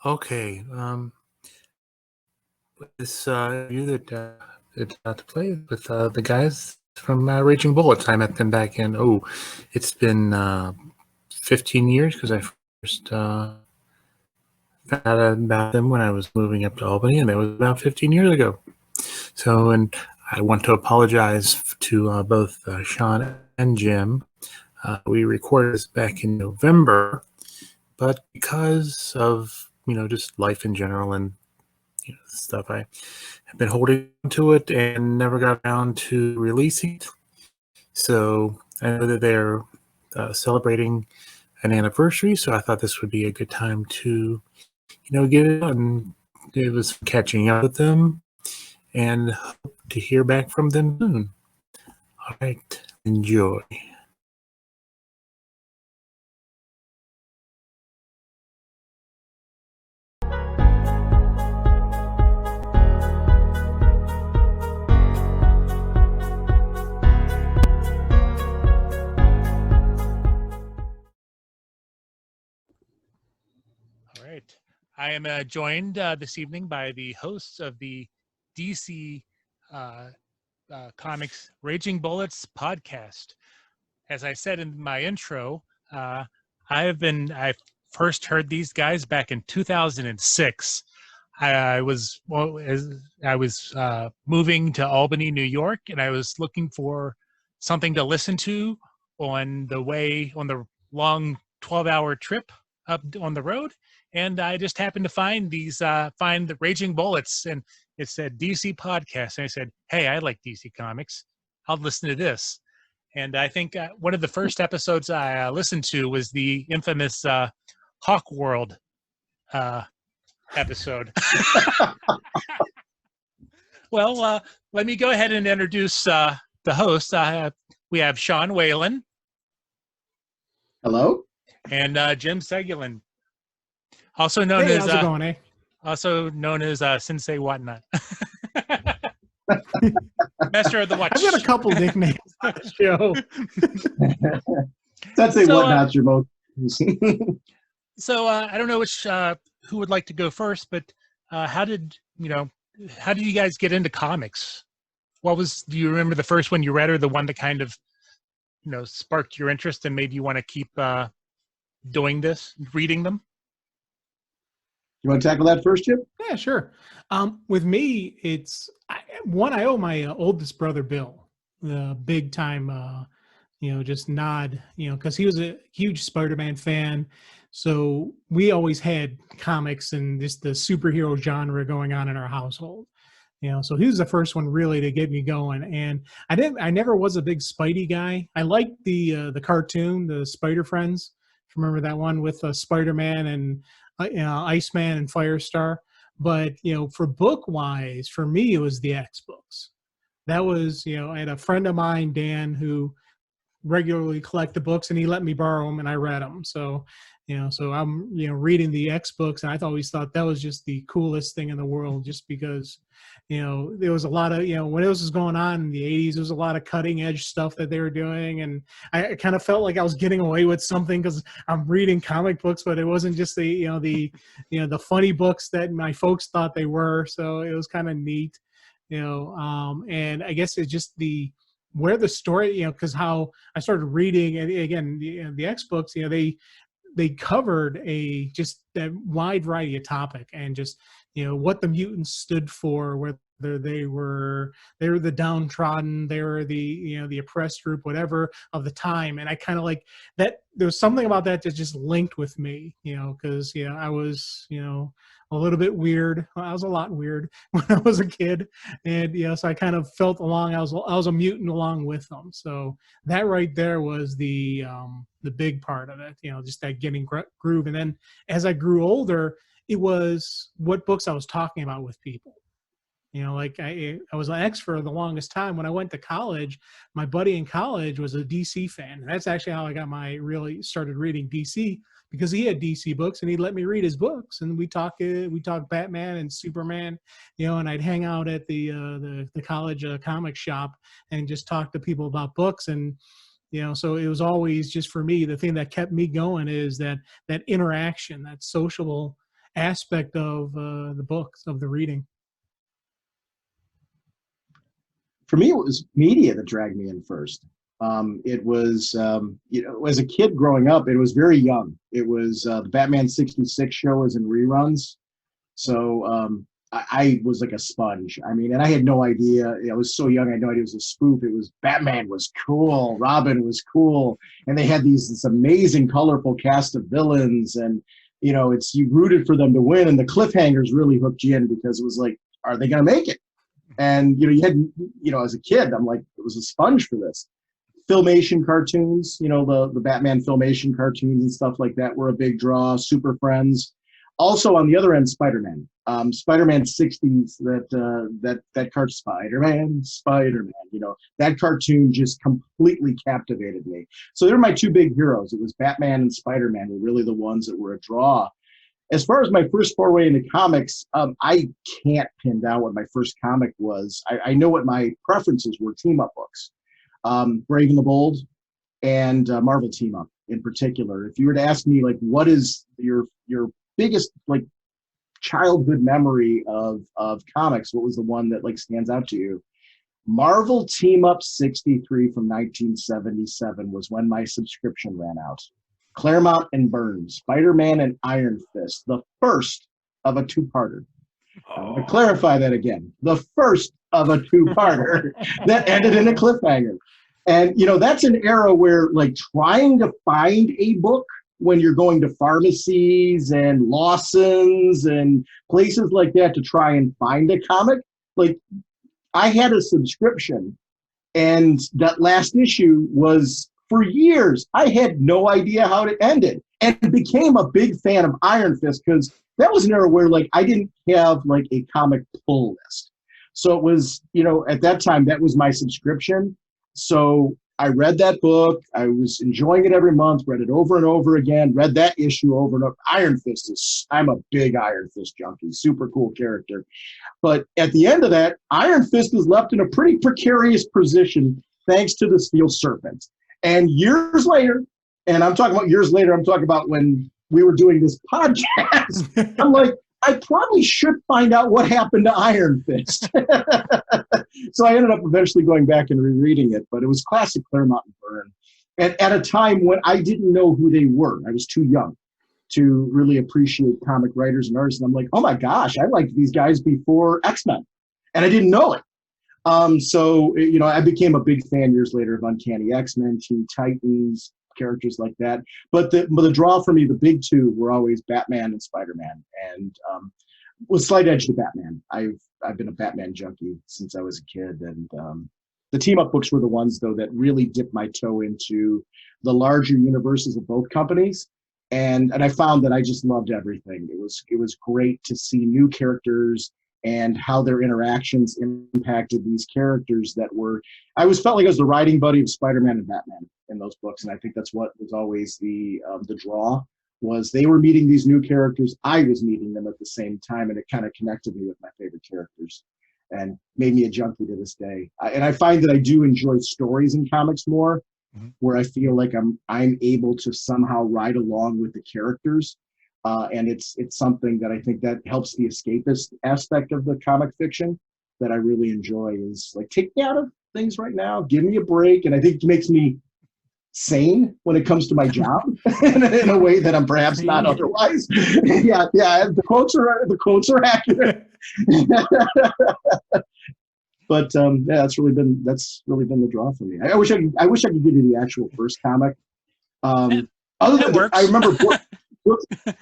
Okay. This you that to play with the guys from Raging Bullets. I met them back in it's been 15 years because I first found out about them when I was moving up to Albany, and that was about 15 years ago. So, and I want to apologize to both Sean and Jim. We recorded this back in November, but because of just life in general and stuff, I have been holding to it and never got around to releasing it. So I know that they're celebrating an anniversary, so I thought this would be a good time to get it on. It was catching up with them and hope to hear back from them soon. All right, enjoy. All right. I am joined this evening by the hosts of the DC Comics Raging Bullets podcast. As I said in my intro, I first heard these guys back in 2006. I was moving to Albany, New York, and I was looking for something to listen to on the long 12-hour trip up on the road. And I just happened to find the Raging Bullets, and it said DC podcast. And I said, hey, I like DC Comics. I'll listen to this. And I think one of the first episodes I listened to was the infamous Hawk World episode. Well, let me go ahead and introduce the host. We have Sean Whelan. Hello. And Jim Segulin. Also known how's it going, eh? Also known as senseiofwhatnot. Master of the Watch. I've got a couple nicknames on the show. Senseiofwhatnot's your most. So I don't know who would like to go first, but how did you guys get into comics? Do you remember the first one you read, or the one that kind of sparked your interest and made you want to keep reading them? You want to tackle that first, Jim? Yeah, sure. With me, I owe my oldest brother, Bill, the big time, just nod, because he was a huge Spider-Man fan. So we always had comics and just the superhero genre going on in our household. So he was the first one really to get me going. And I never was a big Spidey guy. I liked the cartoon, the Spider Friends. Remember that one with Spider-Man and Iceman and Firestar? But for book wise, for me it was the X books. That was I had a friend of mine, Dan, who regularly collected books, and he let me borrow them, and I read them. So so I'm reading the X books, and I always thought that was just the coolest thing in the world, just because there was a lot of when it was going on in the 80s, there was a lot of cutting edge stuff that they were doing, and I kind of felt like I was getting away with something because I'm reading comic books, but it wasn't just the funny books that my folks thought they were. So it was kind of neat, and I guess it's just where the story, because how I started reading, and again the X books, they covered that wide variety of topic, and just what the mutants stood for, whether they were the downtrodden, they were the oppressed group, whatever of the time. And I kind of like that. There was something about that just linked with me, because I was a little bit weird. I was a lot weird when I was a kid, and so I kind of felt along. I was a mutant along with them. So that right there was the big part of it. Just that getting groove. And then as I grew older, it was what books I was talking about with people. Like I was an X for the longest time. When I went to college, my buddy in college was a DC fan. And that's actually how I really started reading DC, because he had DC books and he'd let me read his books. And we talk Batman and Superman, and I'd hang out at the college comic shop and just talk to people about books. And so it was always just, for me, the thing that kept me going is that interaction, that sociable aspect of the books, of the reading? For me, it was media that dragged me in first. It was, as a kid growing up, it was very young. It was the Batman 66 show was in reruns. So I was like a sponge. I mean, and I had no idea. I was so young, I had no idea it was a spoof. It was Batman was cool, Robin was cool, and they had this amazing, colorful cast of villains. And you rooted for them to win, and the cliffhangers really hooked you in because it was like, are they going to make it? And you had, as a kid, I'm like, it was a sponge for this. Filmation cartoons, the Batman Filmation cartoons and stuff like that were a big draw. Super Friends. Also on the other end, Spider-Man. Spider-Man 60s, that cartoon, Spider-Man, that cartoon just completely captivated me. So they're my two big heroes. It was Batman and Spider-Man were really the ones that were a draw. As far as my first foray into comics, I can't pin down what my first comic was. I know what my preferences were, team-up books. Brave and the Bold and Marvel Team-Up in particular. If you were to ask me, like, what is your biggest, like, childhood memory of comics, what was the one that, like, stands out to you? Marvel Team-Up 63 from 1977 was when my subscription ran out. Claremont and Burns, Spider-Man and Iron Fist, the first of a two-parter. I want to clarify that again. The first of a two-parter that ended in a cliffhanger. And, that's an era where, like, trying to find a book when you're going to pharmacies and Lawson's and places like that to try and find a comic, like, I had a subscription, and that last issue was, for years, I had no idea how it ended, and became a big fan of Iron Fist because that was an era where, like, I didn't have, like, a comic pull list. So it was, at that time, that was my subscription. So I read that book. I was enjoying it every month, read it over and over again, read that issue over and over. Iron Fist I'm a big Iron Fist junkie, super cool character. But at the end of that, Iron Fist is left in a pretty precarious position thanks to the Steel Serpent. And years later, and I'm talking about years later, I'm talking about when we were doing this podcast, I'm like, I probably should find out what happened to Iron Fist. So I ended up eventually going back and rereading it, but it was classic Claremont and Byrne. And at a time when I didn't know who they were. I was too young to really appreciate comic writers and artists. And I'm like, oh my gosh, I liked these guys before X-Men. And I didn't know it. So, I became a big fan years later of Uncanny X-Men, Teen Titans, characters like that. But the draw for me, the big two were always Batman and Spider-Man. And with slight edge to Batman. I've been a Batman junkie since I was a kid. And the team-up books were the ones, though, that really dipped my toe into the larger universes of both companies. And I found that I just loved everything. It was great to see new characters and how their interactions impacted these characters that were, I always felt like I was the riding buddy of Spider-Man and Batman in those books. And I think that's what was always the draw, was they were meeting these new characters. I was meeting them at the same time, and it kind of connected me with my favorite characters and made me a junkie to this day. And I find that I do enjoy stories in comics more, where I feel like I'm able to somehow ride along with the characters. And it's something that I think that helps the escapist aspect of the comic fiction that I really enjoy, is like, take me out of things right now, give me a break. And I think it makes me sane when it comes to my job in a way that I'm perhaps not otherwise. yeah, the quotes are accurate. But that's really been the draw for me. I wish I could give you the actual first comic. Other than that, I remember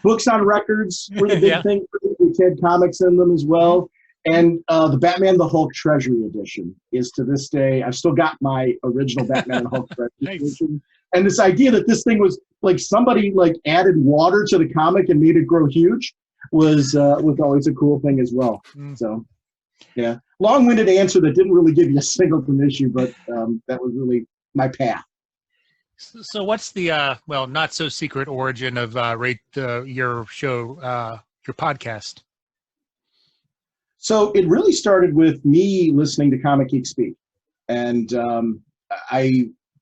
books on records were the big thing. We had comics in them as well. And the Batman the Hulk Treasury Edition is, to this day, I've still got my original Batman and Hulk Treasury Edition. And this idea that this thing was like somebody like added water to the comic and made it grow huge was always a cool thing as well. So, yeah, long-winded answer that didn't really give you a singleton issue, but that was really my path. So what's the not so secret origin of your show, your podcast? So it really started with me listening to Comic Geek Speak, and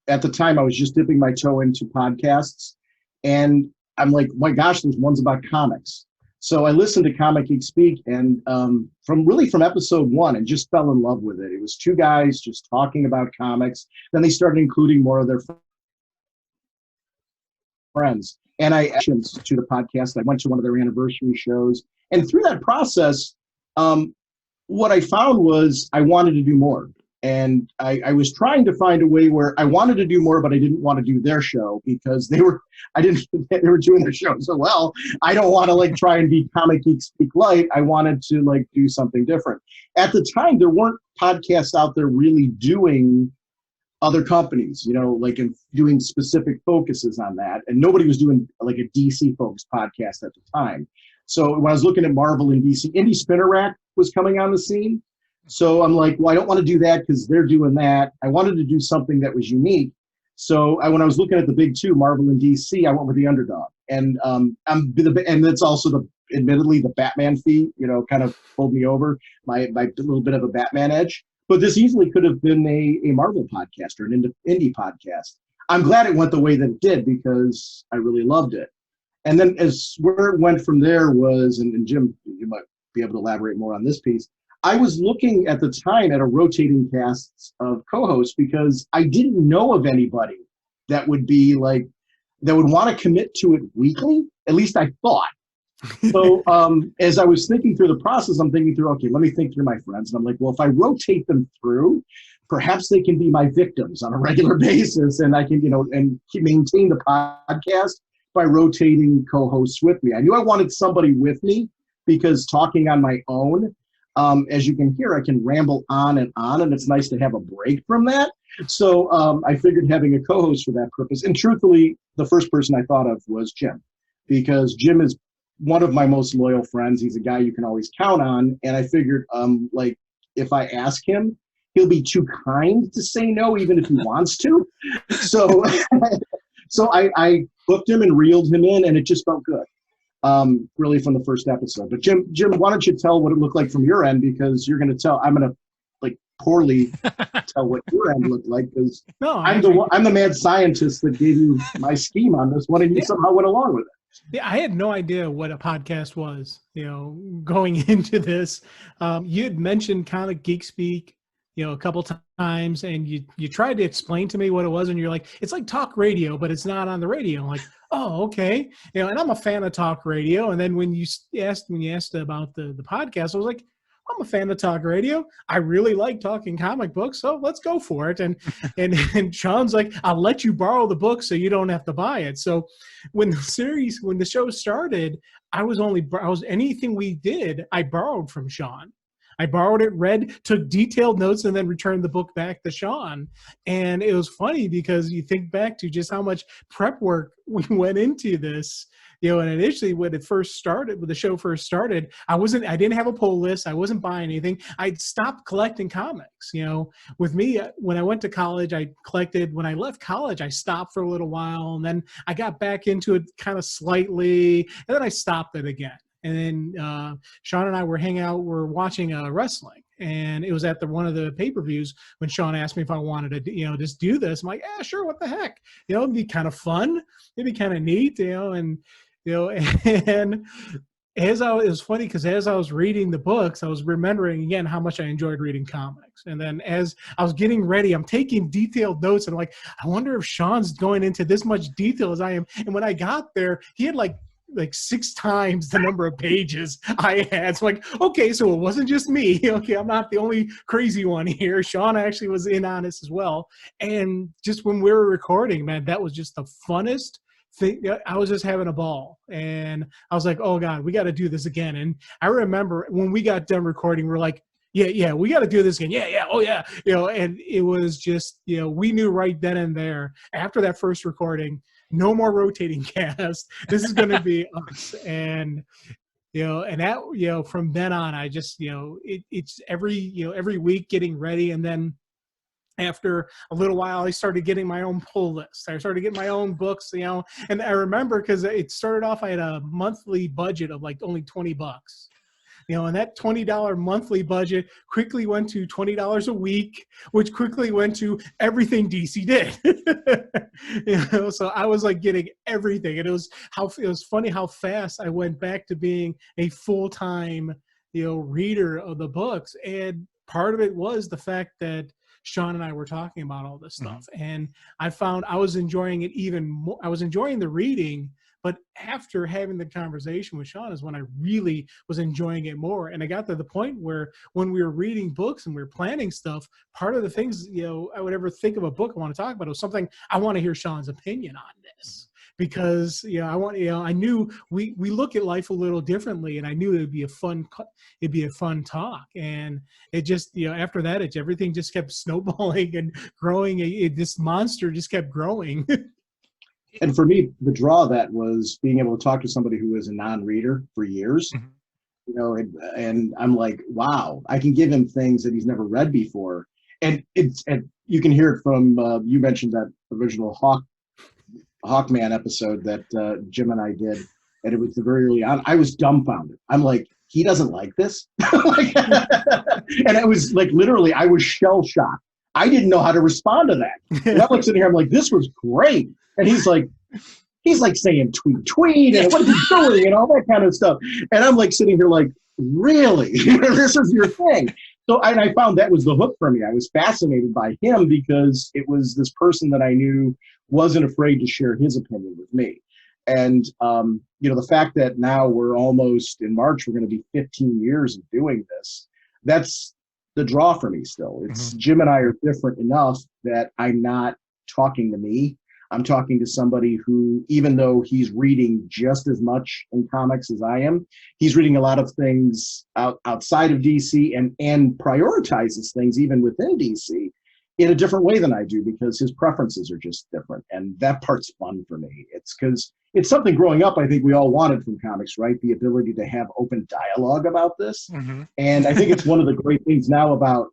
at the time I was just dipping my toe into podcasts, and I'm like, my gosh, there's ones about comics. So I listened to Comic Geek Speak, and from episode 1, and just fell in love with it. It was two guys just talking about comics. Then they started including more of their friends. And I listened to the podcast. I went to one of their anniversary shows. And through that process, what I found was I wanted to do more. And I was trying to find a way where I wanted to do more, but I didn't want to do their show because they were doing their show so well. I don't want to like try and be Comic Geek Speak Light. I wanted to like do something different. At the time, there weren't podcasts out there really doing other companies, you know, like in doing specific focuses on that. And nobody was doing like a DC focused podcast at the time. So when I was looking at Marvel and DC, Indie Spinner Rack was coming on the scene. So I'm like, well, I don't want to do that because they're doing that. I wanted to do something that was unique. So when I was looking at the big two, Marvel and DC, I went with the underdog. And and that's also admittedly the Batman fee, you know, kind of pulled me over, my little bit of a Batman edge. But this easily could have been a Marvel podcast or an indie podcast. I'm glad it went the way that it did because I really loved it. And then as where it went from there was, and Jim, you might be able to elaborate more on this piece, I was looking at the time at a rotating cast of co-hosts because I didn't know of anybody that would be like, that would want to commit to it weekly. At least I thought. So as I was thinking through the process, I'm thinking through, okay, let me think through my friends. And I'm like, well, if I rotate them through, perhaps they can be my victims on a regular basis. And I can, you know, and maintain the podcast by rotating co-hosts with me. I knew I wanted somebody with me because talking on my own, as you can hear, I can ramble on, and it's nice to have a break from that. So I figured having a co-host for that purpose. And truthfully, the first person I thought of was Jim, because Jim is one of my most loyal friends. He's a guy you can always count on. And I figured, like, if I ask him, he'll be too kind to say no, even if he wants to. So, so I booked him and reeled him in, and it just felt good. Really from the first episode. But Jim, why don't you tell what it looked like from your end, because you're going to tell, I'm going to like poorly tell what your end looked like, because No, I'm the mad scientist that gave you my scheme on this one, and you somehow went along with it. Yeah, I had no idea what a podcast was, you know, going into this. You had mentioned Comic Geek Speak, you know, a couple times, and you tried to explain to me what it was, and you're like, it's like talk radio, but it's not on the radio. I'm like, oh, okay. You know, and I'm a fan of talk radio. And then when you asked about the podcast, I was like, I'm a fan of talk radio. I really like talking comic books, so let's go for it. And Sean's like, I'll let you borrow the book so you don't have to buy it. So when the show started, I was anything we did, I borrowed from Sean. I borrowed it, read, took detailed notes, and then returned the book back to Sean. And it was funny because you think back to just how much prep work we went into this. You know, and initially when the show first started, I didn't have a pull list. I wasn't buying anything. I'd stopped collecting comics. You know, with me, when I went to college, I collected. When I left college, I stopped for a little while, and then I got back into it kind of slightly, and then I stopped it again. And then Sean and I were hanging out, we're watching wrestling, and it was at one of the pay-per-views when Sean asked me if I wanted to, you know, just do this. I'm like, yeah, sure, what the heck? You know, it'd be kind of fun. It'd be kind of neat, you know, and it was funny because as I was reading the books, I was remembering again how much I enjoyed reading comics. And then as I was getting ready, I'm taking detailed notes, and I'm like, I wonder if Sean's going into this much detail as I am. And when I got there, he had like 6 times the number of pages I had. So like, okay, so it wasn't just me. Okay, I'm not the only crazy one here. Sean actually was in on this as well. And just when we were recording, man, that was just the funnest thing. I was just having a ball. And I was like, oh God, we got to do this again. And I remember when we got done recording, we're like, yeah, we got to do this again. Yeah, oh yeah. You know, and it was just, you know, we knew right then and there after that first recording, no more rotating cast. This is going to be us. And, you know, and that, you know, from then on, I just, you know, it's every week getting ready. And then after a little while, I started getting my own pull list. I started getting my own books, you know, and I remember because it started off, I had a monthly budget of like only $20. And that $20 monthly budget quickly went to $20 a week, which quickly went to everything DC did. So I was like getting everything. And it was funny how fast I went back to being a full-time, reader of the books. And part of it was the fact that Sean and I were talking about all this stuff. And I found I was enjoying it even more. I was enjoying the reading, but after having the conversation with Sean is when I really was enjoying it more. And I got to the point where when we were reading books and we were planning stuff, part of the things, I would ever think of a book I want to talk about was something I want to hear Sean's opinion on this. Because I knew we look at life a little differently, and I knew it'd be a fun talk. And it just after that, everything just kept snowballing and growing. This monster just kept growing. And for me, the draw of that was being able to talk to somebody who was a non-reader for years. And I'm like, wow, I can give him things that he's never read before. And you can hear it from you mentioned that original Hawkman episode that Jim and I did, and it was the very early on. I was dumbfounded. I'm like, he doesn't like this? And it was like, literally, I was shell-shocked. I didn't know how to respond to that. And I'm like sitting here, I'm like, this was great. And he's like saying tweet, and what is he doing, and all that kind of stuff. And I'm like sitting here like, really? This is your thing? So and I found that was the hook for me. I was fascinated by him because it was this person that I knew wasn't afraid to share his opinion with me. And, the fact that now we're almost in March, we're going to be 15 years of doing this. That's the draw for me still. It's Jim and I are different enough that I'm not talking to me. I'm talking to somebody who, even though he's reading just as much in comics as I am, he's reading a lot of things outside of DC and prioritizes things even within DC in a different way than I do, because his preferences are just different. And that part's fun for me. It's because it's something growing up I think we all wanted from comics, right? The ability to have open dialogue about this. And I think it's one of the great things now about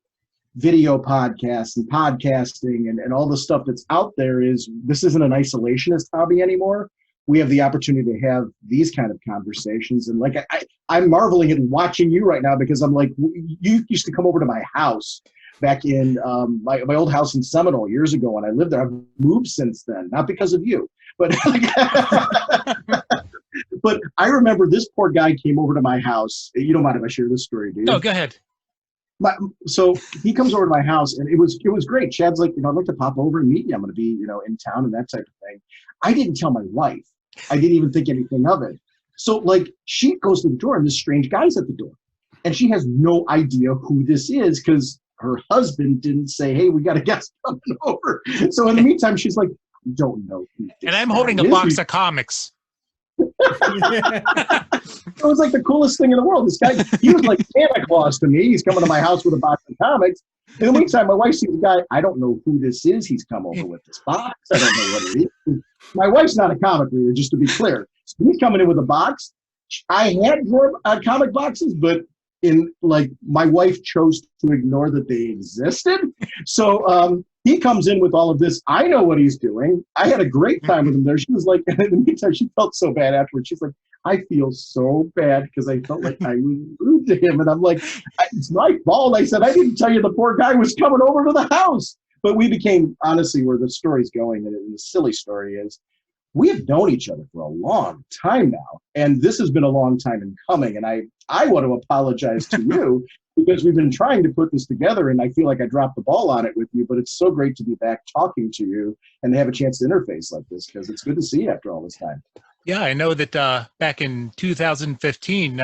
video podcasts and podcasting and all the stuff that's out there is this isn't an isolationist hobby anymore. We have the opportunity to have these kind of conversations. And like, I'm marveling at watching you right now, because I'm like, you used to come over to my house back in my old house in Seminole years ago when I lived there. I've moved since then, not because of you, but but I remember this poor guy came over to my house. You don't mind if I share this story, do you? No, go ahead. So he comes over to my house, and it was great. Chad's like, I'd like to pop over and meet you. I'm going to be, in town and that type of thing. I didn't tell my wife. I didn't even think anything of it. So like, she goes to the door, and this strange guy's at the door, and she has no idea who this is because her husband didn't say, hey, we got a guest coming over. So in the meantime, she's like, I don't know who this And I'm holding a box of comics. It was like the coolest thing in the world. This guy, he was like Santa Claus to me. He's coming to my house with a box of comics. In the meantime, my wife sees the guy. I don't know who this is. He's come over with this box. I don't know what it is. My wife's not a comic reader, just to be clear. So he's coming in with a box. I had more comic boxes, but my wife chose to ignore that they existed. So he comes in with all of this. I know what he's doing. I had a great time with him there. She was like, in the meantime, she felt so bad afterwards. She's like, I feel so bad because I felt like I was rude to him. And I'm like, it's my fault. I said, I didn't tell you the poor guy was coming over to the house. But we became, honestly, where the story's going, and the silly story is, we have known each other for a long time now. And this has been a long time in coming. And I want to apologize to you because we've been trying to put this together, and I feel like I dropped the ball on it with you, but it's so great to be back talking to you and to have a chance to interface like this, because it's good to see you after all this time. Yeah, I know that back in 2015,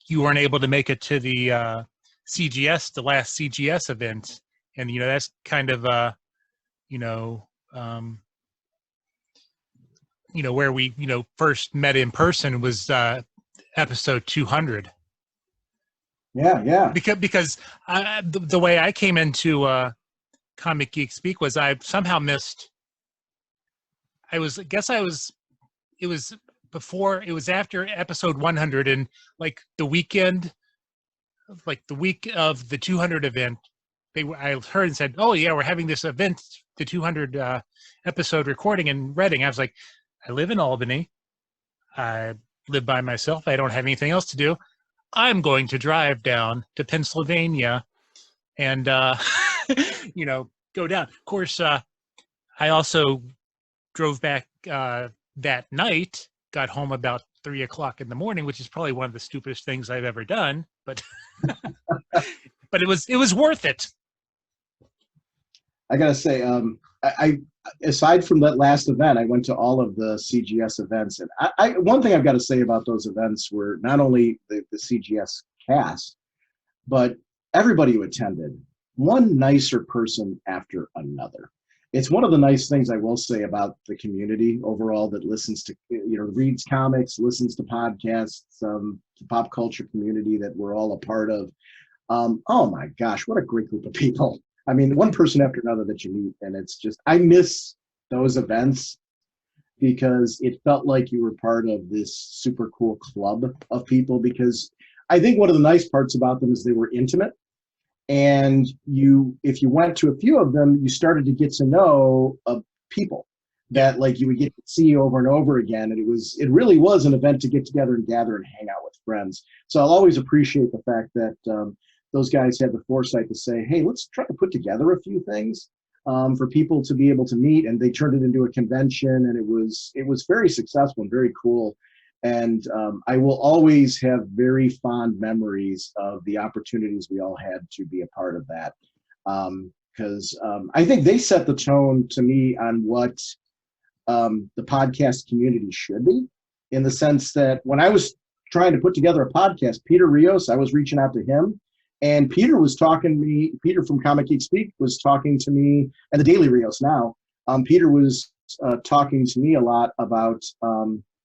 you weren't able to make it to the CGS, the last CGS event. And, that's kind of, where we, first met in person was episode 200. Yeah. Because the way I came into Comic Geek Speak was I somehow missed. It was after episode 100, and like the weekend, like the week of the 200 event, I heard and said, "Oh yeah, we're having this event, the 200 episode recording in Reading." I was like, I live in Albany. I live by myself. I don't have anything else to do. I'm going to drive down to Pennsylvania and, go down. Of course, I also drove back that night, got home about 3 o'clock in the morning, which is probably one of the stupidest things I've ever done, but but it was worth it. I gotta say, I aside from that last event, I went to all of the CGS events, and one thing I've got to say about those events were not only the CGS cast, but everybody who attended, one nicer person after another. It's one of the nice things I will say about the community overall that listens to, reads comics, listens to podcasts, the pop culture community that we're all a part of. Oh my gosh, what a great group of people. I mean, one person after another that you meet, and it's just, I miss those events because it felt like you were part of this super cool club of people, because I think one of the nice parts about them is they were intimate. And if you went to a few of them, you started to get to know people that like you would get to see over and over again. And it really was an event to get together and gather and hang out with friends. So I'll always appreciate the fact that those guys had the foresight to say, hey, let's try to put together a few things for people to be able to meet. And they turned it into a convention, and it was very successful and very cool. And I will always have very fond memories of the opportunities we all had to be a part of that. Because I think they set the tone to me on what the podcast community should be, in the sense that when I was trying to put together a podcast, Peter Rios, I was reaching out to him, and Peter was talking to me, Peter from Comic Geek Speak was talking to me, and the Daily Rios now, Peter was talking to me a lot about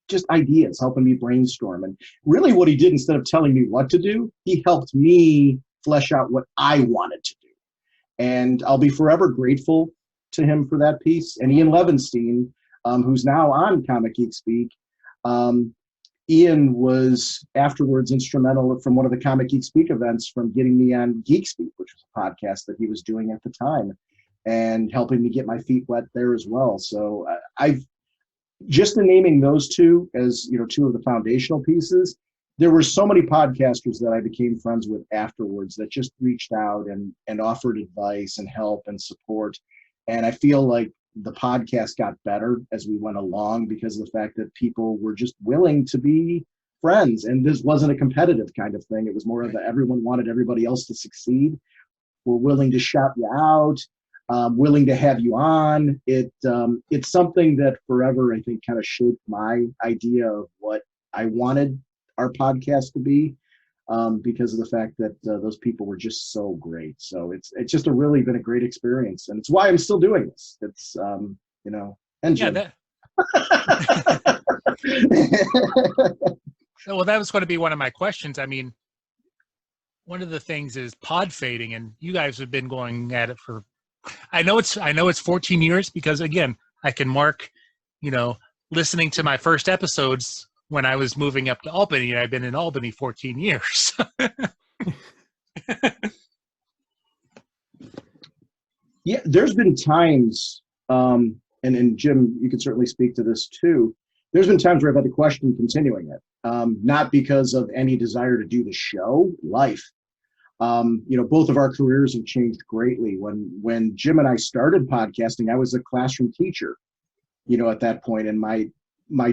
just ideas, helping me brainstorm. And really what he did, instead of telling me what to do, he helped me flesh out what I wanted to do. And I'll be forever grateful to him for that piece. And Ian Levenstein, who's now on Comic Geek Speak, Ian was afterwards instrumental from one of the Comic Geek Speak events from getting me on Geek Speak, which was a podcast that he was doing at the time, and helping me get my feet wet there as well. So just in naming those two as, two of the foundational pieces, there were so many podcasters that I became friends with afterwards that just reached out and offered advice and help and support. And I feel like the podcast got better as we went along because of the fact that people were just willing to be friends. And this wasn't a competitive kind of thing. It was more of everyone wanted everybody else to succeed. We're willing to shout you out. Willing to have you on. It's something that forever, I think, kind of shaped my idea of what I wanted our podcast to be, because of the fact that those people were just so great. So it's just really been a great experience, and it's why I'm still doing this. It's and Jim. Yeah, well, that was going to be one of my questions. I mean, one of the things is pod fading, and you guys have been going at it for. I know it's 14 years because, again, I can mark, listening to my first episodes when I was moving up to Albany, and I've been in Albany 14 years. Yeah, there's been times, and Jim, you can certainly speak to this too. There's been times where I've had to question continuing it, not because of any desire to do the show, life. Both of our careers have changed greatly. When Jim and I started podcasting, I was a classroom teacher, at that point, and my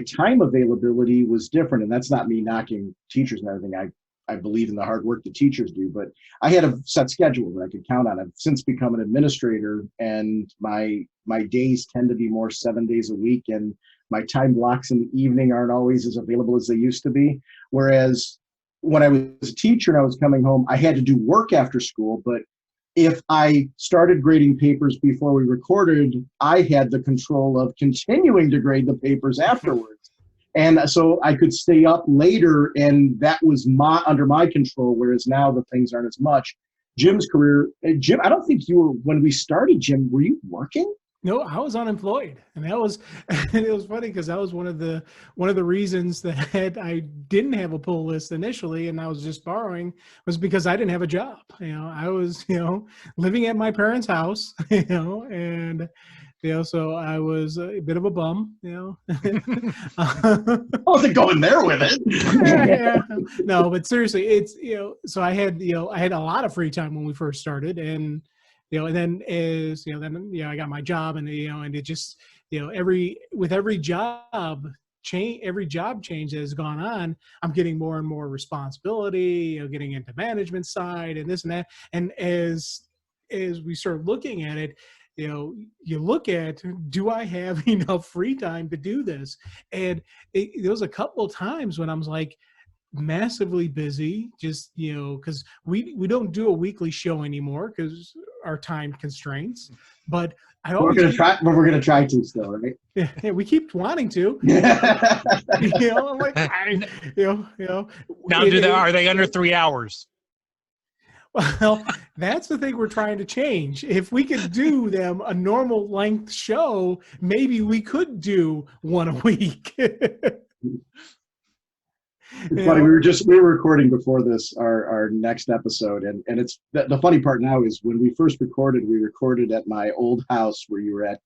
time availability was different. And that's not me knocking teachers and everything. I believe in the hard work that teachers do, but I had a set schedule that I could count on. I've since become an administrator, and my days tend to be more 7 days a week, and my time blocks in the evening aren't always as available as they used to be. Whereas when I was a teacher and I was coming home, I had to do work after school, but if I started grading papers before we recorded, I had the control of continuing to grade the papers afterwards. And so I could stay up later, and that was under my control, whereas now the things aren't as much. Jim's career, Jim, I don't think you were, when we started, Jim, were you working? No, I was unemployed, and it was funny because that was one of the reasons that I didn't have a pull list initially, and I was just borrowing, was because I didn't have a job. I was living at my parents' house, and So I was a bit of a bum, I wasn't going there with it. yeah. No, but seriously, it's, so I had a lot of free time when we first started, and and then I got my job, and and it just, every job change that has gone on, I'm getting more and more responsibility, getting into management side and this and that. And as we start looking at it, you look at, do I have enough free time to do this? And there was a couple of times when I was like massively busy, just, because we don't do a weekly show anymore because our time constraints. But I always we're gonna try to still, right? Yeah, we keep wanting to. I'm like, Now, are they under 3 hours? Well, that's the thing we're trying to change. If we could do them a normal length show, maybe we could do one a week. It's funny. We were recording before this our next episode, and it's the funny part now is when we first recorded, we recorded at my old house where you were at,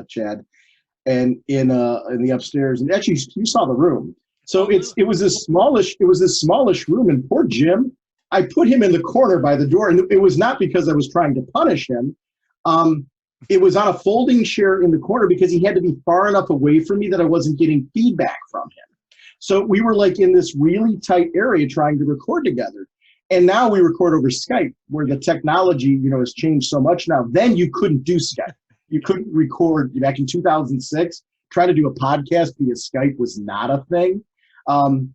Chad, and in the upstairs, and actually you saw the room. So it was this smallish room, and poor Jim, I put him in the corner by the door, and it was not because I was trying to punish him. It was on a folding chair in the corner because he had to be far enough away from me that I wasn't getting feedback from him. So we were like in this really tight area trying to record together. And now we record over Skype, where the technology, has changed so much now. Then you couldn't do Skype. You couldn't record back in 2006. Trying to do a podcast via Skype was not a thing.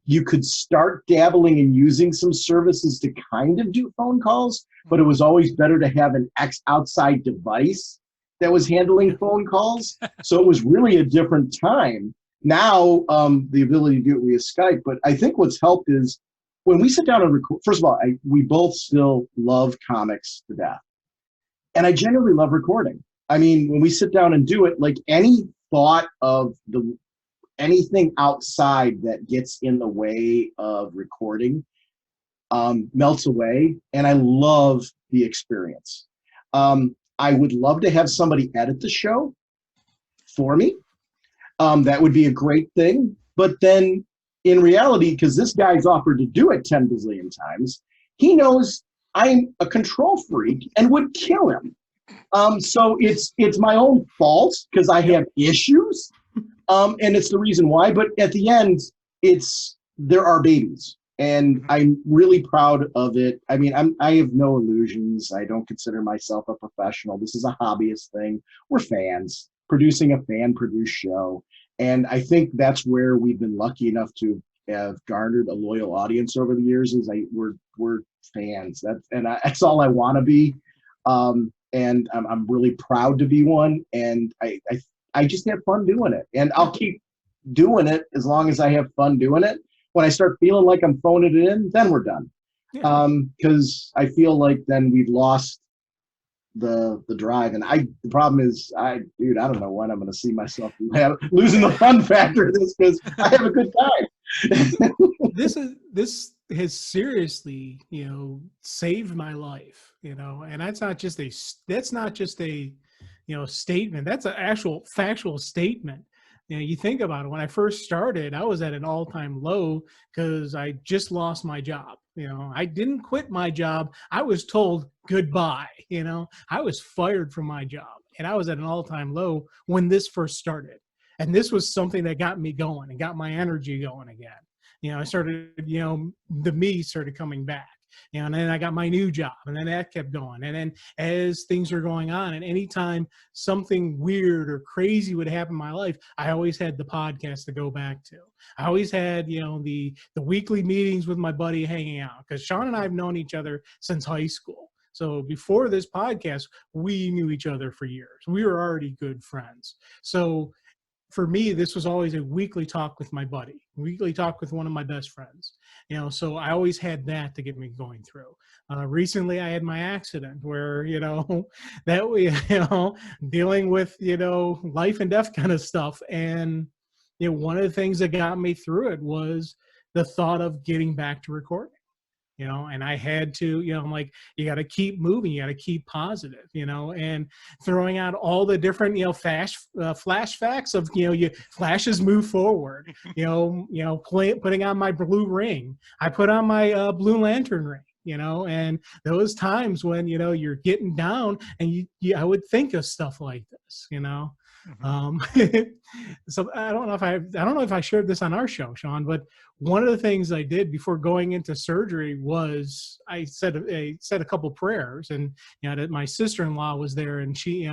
You could start dabbling and using some services to kind of do phone calls, but it was always better to have an outside device that was handling phone calls. So it was really a different time. Now, the ability to do it via Skype, but I think what's helped is when we sit down and record, first of all, we both still love comics to death. And I genuinely love recording. I mean, when we sit down and do it, like any thought of anything outside that gets in the way of recording melts away. And I love the experience. I would love to have somebody edit the show for me. That would be a great thing. But then in reality, because this guy's offered to do it 10 bazillion times, he knows I'm a control freak and would kill him. So it's my own fault because I have issues. And it's the reason why. But at the end, there are babies. And I'm really proud of it. I mean, I have no illusions. I don't consider myself a professional. This is a hobbyist thing. We're fans producing a fan-produced show. And I think that's where we've been lucky enough to have garnered a loyal audience over the years. We're fans. That's all I want to be. And I'm really proud to be one. And I just have fun doing it. And I'll keep doing it as long as I have fun doing it. When I start feeling like I'm phoning it in, then we're done. Because I feel like then we've lost the drive. And the problem is, I don't know when I'm going to see myself losing the fun factor of this, because I have a good time. This has seriously, saved my life, and that's not just a statement. That's an actual factual statement. You think about it. When I first started, I was at an all-time low because I just lost my job. I didn't quit my job. I was told goodbye. I was fired from my job, and I was at an all-time low when this first started. And this was something that got me going and got my energy going again. I started, the me started coming back. And then I got my new job, and then that kept going. And then as things are going on, and anytime something weird or crazy would happen in my life, I always had the podcast to go back to. I always had, the weekly meetings with my buddy hanging out, because Sean and I have known each other since high school. So before this podcast, we knew each other for years. We were already good friends. So for me, this was always a weekly talk with my buddy, weekly talk with one of my best friends. So I always had that to get me going through. Recently, I had my accident where, that we, dealing with, life and death kind of stuff. And, one of the things that got me through it was the thought of getting back to recording. and I had to, I'm like, you got to keep moving, you got to keep positive, and throwing out all the different, flash facts of, flashes move forward, putting on my blue ring. I put on my Blue Lantern ring. And those times when, you're getting down and I would think of stuff like this, so I don't know if I shared this on our show, Sean, but one of the things I did before going into surgery was I said a couple prayers, and that my sister-in-law was there, and she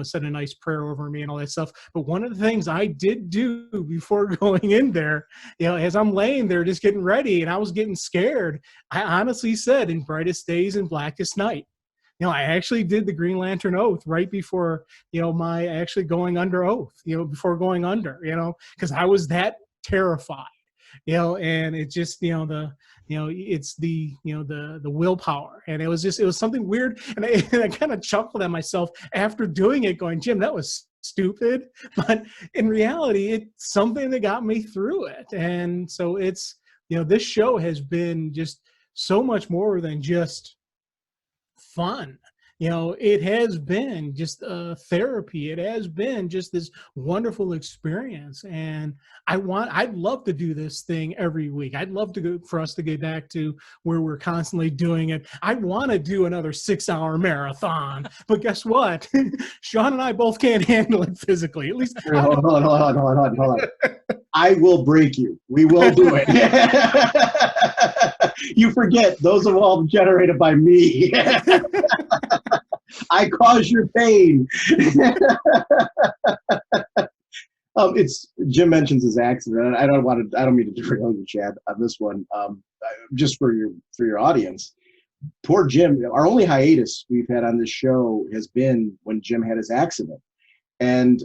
said a nice prayer over me and all that stuff. But one of the things I did do before going in there, as I'm laying there just getting ready and I was getting scared, I honestly said, "In brightest days and blackest night." I actually did the Green Lantern oath right before, my actually going under oath, before going under, because I was that terrified, and it just, it's the willpower. And it was something weird. And I kind of chuckled at myself after doing it going, Jim, that was stupid. But in reality, it's something that got me through it. And so it's, this show has been just so much more than just fun. It has been just therapy. It has been just this wonderful experience, and I'd love to do this thing every week. I'd love for us to get back to where we're constantly doing it. I want to do another 6-hour marathon, but guess what? Sean and I both can't handle it physically. At least hold on. I will break you. We will do it. You forget, those are all generated by me. I cause your pain. It's Jim mentions his accident. I don't mean to derail you, Chad, on this one. Just for your audience, poor Jim. Our only hiatus we've had on this show has been when Jim had his accident, and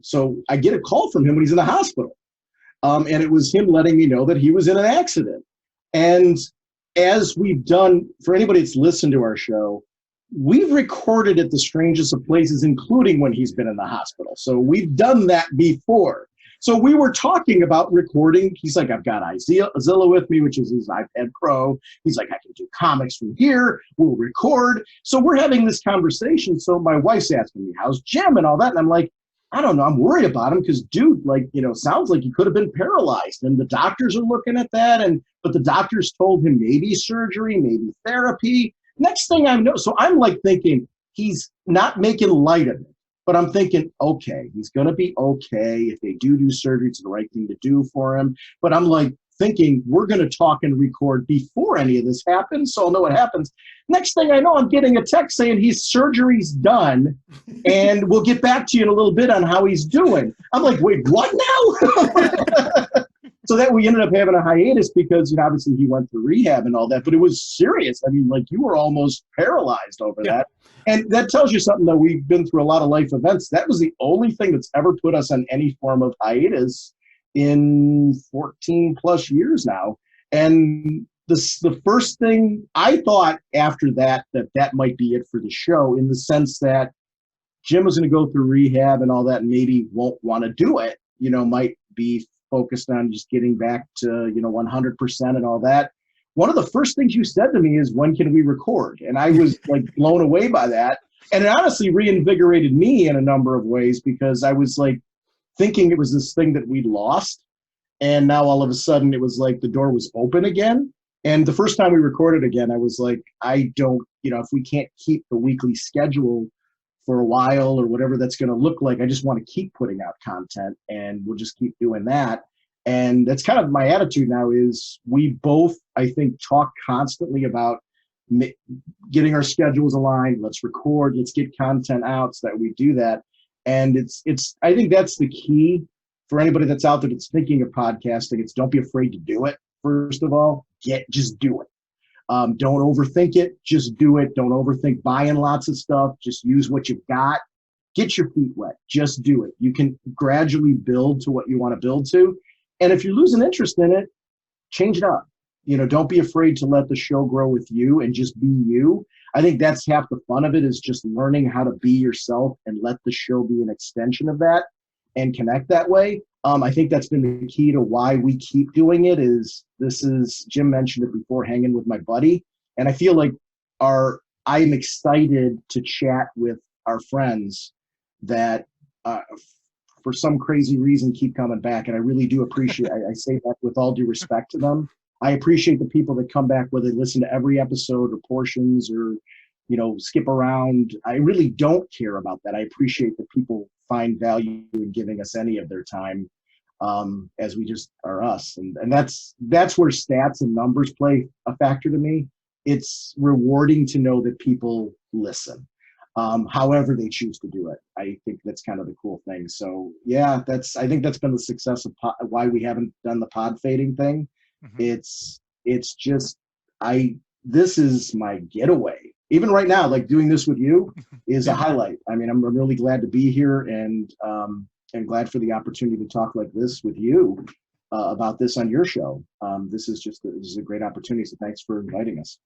so I get a call from him when he's in the hospital, and it was him letting me know that he was in an accident. And as we've done, for anybody that's listened to our show, we've recorded at the strangest of places, including when he's been in the hospital. So we've done that before. So we were talking about recording. He's like, I've got Zilla with me, which is his iPad Pro. He's like, I can do comics from here. We'll record. So we're having this conversation. So my wife's asking me, how's Jim and all that? And I'm like, I don't know. I'm worried about him because, dude, sounds like he could have been paralyzed. And the doctors are looking at that. But the doctors told him maybe surgery, maybe therapy. Next thing I know, so I'm like thinking he's not making light of it, but I'm thinking, okay, he's going to be okay. If they do surgery, it's the right thing to do for him. But I'm like thinking we're going to talk and record before any of this happens, so I'll know what happens. Next thing I know, I'm getting a text saying his surgery's done, and we'll get back to you in a little bit on how he's doing. I'm like, wait, what now? So that we ended up having a hiatus because, obviously he went through rehab and all that, but it was serious. I mean, you were almost paralyzed over that. And that tells you something, that we've been through a lot of life events. That was the only thing that's ever put us on any form of hiatus in 14 plus years now. And the first thing I thought after that might be it for the show, in the sense that Jim was going to go through rehab and all that, and maybe won't want to do it, might be focused on just getting back to 100% and all that. One of the first things you said to me is, when can we record? And I was blown away by that, and it honestly reinvigorated me in a number of ways, because I was thinking it was this thing that we'd lost, and now all of a sudden it was the door was open again. And the first time we recorded again, I was like, I don't, if we can't keep the weekly schedule for a while or whatever that's going to look like, I just want to keep putting out content, and we'll just keep doing that. And that's kind of my attitude now, is we both, I think, talk constantly about getting our schedules aligned. Let's record, let's get content out, so that we do that. And it's I think that's the key for anybody that's out there that's thinking of podcasting. It's, don't be afraid to do it. First of all, just do it. Don't overthink it. Just do it. Don't overthink buying lots of stuff. Just use what you've got. Get your feet wet. Just do it. You can gradually build to what you want to build to. And if you're losing interest in it, change it up. Don't be afraid to let the show grow with you and just be you. I think that's half the fun of it, is just learning how to be yourself and let the show be an extension of that and connect that way. I think that's been the key to why we keep doing it. Jim mentioned it before, hanging with my buddy, and I feel like I'm excited to chat with our friends that for some crazy reason keep coming back, and I really do appreciate. I say that with all due respect to them. I appreciate the people that come back, whether they listen to every episode or portions or, skip around. I really don't care about that. I appreciate that people find value in giving us any of their time, as we just are us. And that's where stats and numbers play a factor to me. It's rewarding to know that people listen, however they choose to do it. I think that's kind of the cool thing. So yeah, I think that's been the success of why we haven't done the pod fading thing. Mm-hmm. It's just, this is my getaway. Even right now, like doing this with you is a highlight. I mean, I'm really glad to be here and glad for the opportunity to talk like this with you about this on your show. This is a great opportunity. So thanks for inviting us.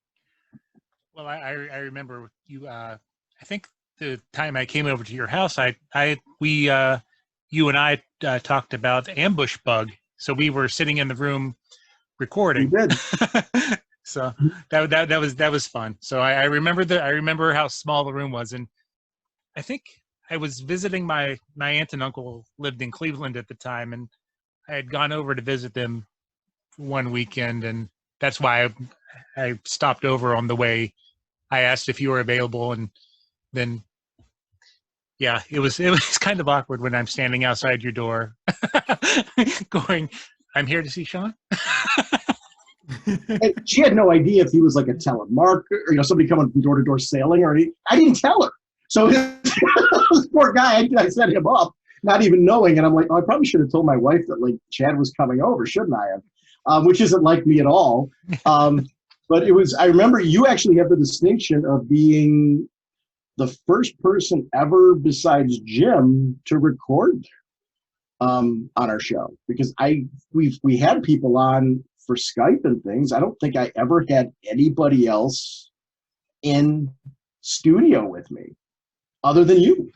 Well, I remember you, I think the time I came over to your house, you and I talked about ambush bug. So we were sitting in the room recording. We did. So that was fun. So I remember how small the room was, and I think I was visiting my aunt and uncle lived in Cleveland at the time, and I had gone over to visit them one weekend, and that's why I stopped over on the way. I asked if you were available, and then yeah, it was kind of awkward when I'm standing outside your door, going, "I'm here to see Sean." She had no idea if he was like a telemarketer or somebody coming from door to door selling, or I didn't tell her. So this poor guy, I set him up, not even knowing, and I'm like, oh, I probably should have told my wife that like Chad was coming over, shouldn't I have? Which isn't like me at all. But I remember you actually have the distinction of being the first person ever besides Jim to record on our show, because we had people on for Skype and things. I don't think I ever had anybody else in studio with me other than you.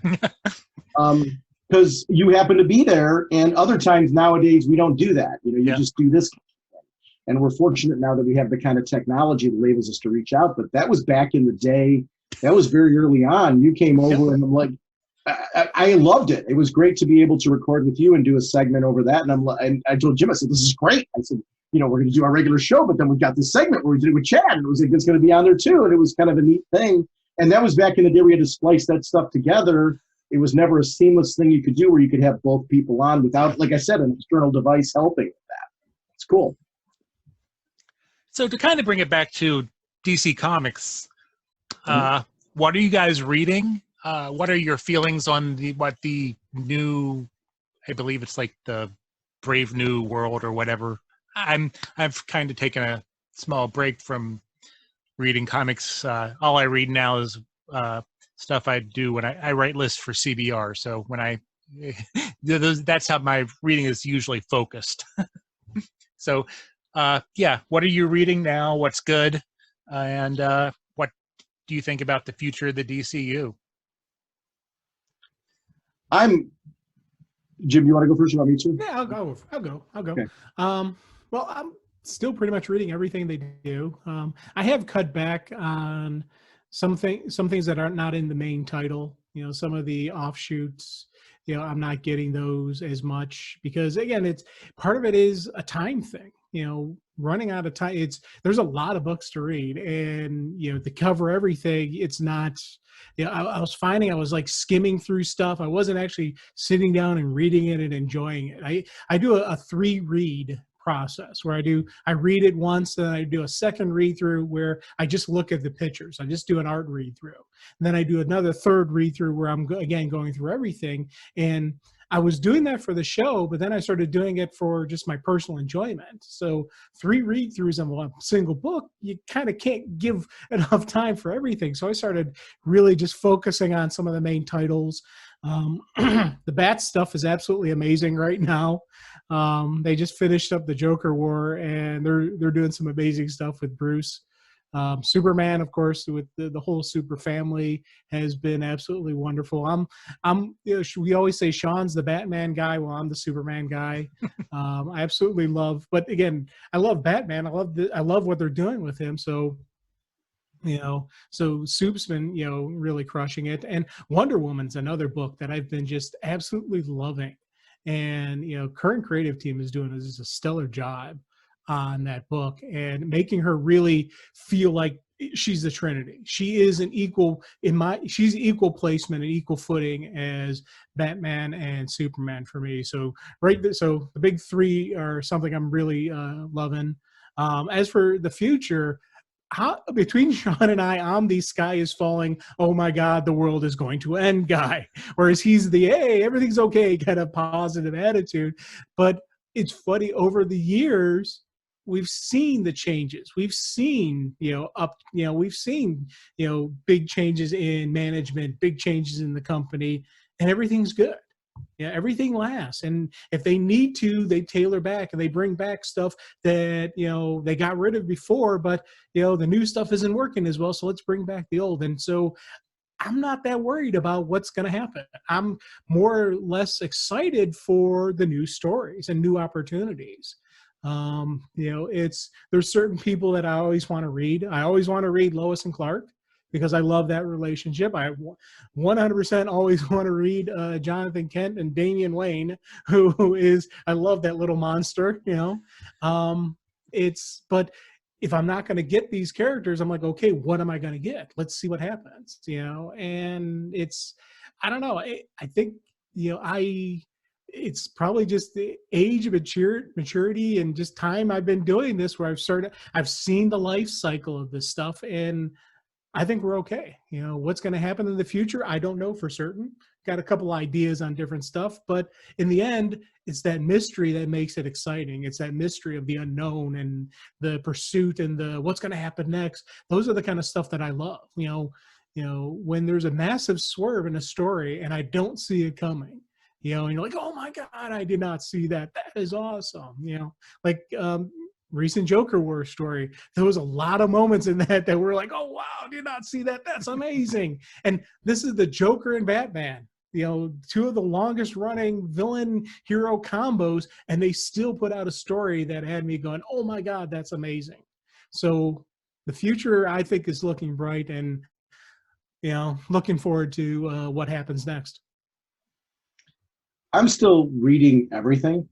Because you happen to be there, and other times nowadays we don't do that. You just do this kind of thing. And we're fortunate now that we have the kind of technology that enables us to reach out. But that was back in the day. That was very early on. You came over, and I'm like, I loved it. It was great to be able to record with you and do a segment over that. And I told Jim, I said, this is great. I said, we're going to do our regular show, but then we've got this segment where we did it with Chad, and it was like, it's going to be on there too. And it was kind of a neat thing. And that was back in the day we had to splice that stuff together. It was never a seamless thing you could do where you could have both people on without, like I said, an external device helping with that. It's cool. So to kind of bring it back to DC Comics, what are you guys reading? What are your feelings on the new, I believe it's like the Brave New World or whatever. I've kind of taken a small break from reading comics. All I read now is stuff I do when I write lists for CBR. So when that's how my reading is usually focused. So what are you reading now? What's good? And what do you think about the future of the DCU? Jim, you want to go first? You want me to? Yeah, I'll go. Okay. Well, I'm still pretty much reading everything they do. I have cut back on some things that are not in the main title. Some of the offshoots. I'm not getting those as much because, again, it's part of it is a time thing. Running out of time. There's a lot of books to read, and to cover everything, it's not. I was finding I was like skimming through stuff. I wasn't actually sitting down and reading it and enjoying it. I do a 3-read process where I read it once, then I do a second read through where I just look at the pictures. I just do an art read through. And then I do another third read through where I'm again going through everything. And I was doing that for the show, but then I started doing it for just my personal enjoyment. So 3 read-throughs on one single book, you kind of can't give enough time for everything. So I started really just focusing on some of the main titles. The Bat stuff is absolutely amazing right now. They just finished up the Joker War, and they're doing some amazing stuff with Bruce. Superman, of course, with the whole super family has been absolutely wonderful. We always say Sean's the Batman guy. Well, I'm the Superman guy. I absolutely love, but again, I love Batman. I love what they're doing with him. So, so Soup's been, really crushing it. And Wonder Woman's another book that I've been just absolutely loving. And, current creative team is doing just a stellar job on that book and making her really feel like she's the Trinity. She is she's equal placement and equal footing as Batman and Superman for me. So so the big three are something I'm really loving. As for the future, between Sean and I'm the sky is falling, oh my God, the world is going to end guy. Whereas he's the, hey, everything's okay kind of positive attitude. But it's funny, over the years, we've seen the changes. We've seen, we've seen, big changes in management, big changes in the company, and everything's good. Yeah, everything lasts. And if they need to, they tailor back and they bring back stuff that, they got rid of before, but, the new stuff isn't working as well. So let's bring back the old. And so I'm not that worried about what's going to happen. I'm more or less excited for the new stories and new opportunities. There's certain people that I always want to read. I always want to read Lois and Clark, because I love that relationship. I 100% always want to read Jonathan Kent and Damian Wayne, who is, I love that little monster, but if I'm not going to get these characters, I'm like, okay, what am I going to get? Let's see what happens, and I don't know. I think, it's probably just the age of maturity and just time I've been doing this, where I've seen the life cycle of this stuff, and I think we're okay. What's going to happen in the future, I don't know for certain. Got a couple ideas on different stuff, but in the end, it's that mystery that makes it exciting. It's that mystery of the unknown and the pursuit and the what's going to happen next. Those are the kind of stuff that I love. When there's a massive swerve in a story and I don't see it coming, and you're like, oh my God, I did not see that. That is awesome. Like, recent Joker War story, there was a lot of moments in that were like, oh wow, did not see that. That's amazing. And this is the Joker and Batman, two of the longest running villain hero combos, and they still put out a story that had me going, oh my God, that's amazing. So the future, I think, is looking bright, and looking forward to what happens next. I'm still reading everything,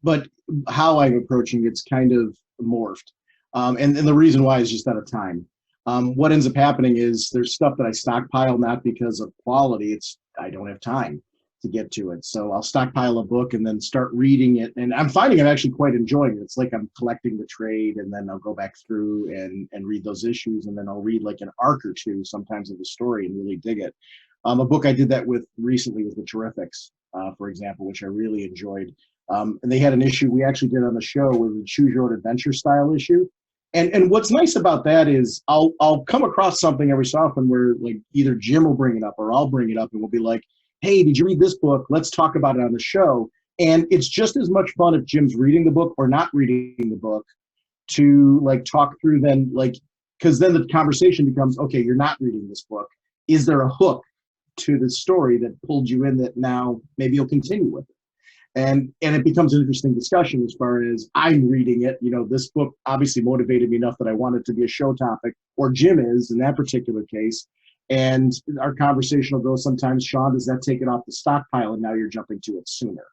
but how I'm approaching it's kind of morphed. And the reason why is just out of time. What ends up happening is there's stuff that I stockpile, not because of quality, it's I don't have time to get to it. So I'll stockpile a book and then start reading it. And I'm finding I'm actually quite enjoying it. It's like I'm collecting the trade, and then I'll go back through and read those issues. And then I'll read like an arc or two sometimes of the story and really dig it. A book I did that with recently was The Terrifics, for example, which I really enjoyed. And they had an issue we actually did on the show with a choose your own adventure style issue. And what's nice about that is I'll come across something every so often where like either Jim will bring it up or I'll bring it up, and we'll be like, hey, did you read this book? Let's talk about it on the show. And it's just as much fun if Jim's reading the book or not reading the book to like talk through then, like, because then the conversation becomes, okay, you're not reading this book. Is there a hook to the story that pulled you in that now maybe you'll continue with it? And it becomes an interesting discussion as far as I'm reading it. This book obviously motivated me enough that I wanted to be a show topic, or Jim is in that particular case. And our conversation will go sometimes, Sean, does that take it off the stockpile and now you're jumping to it sooner?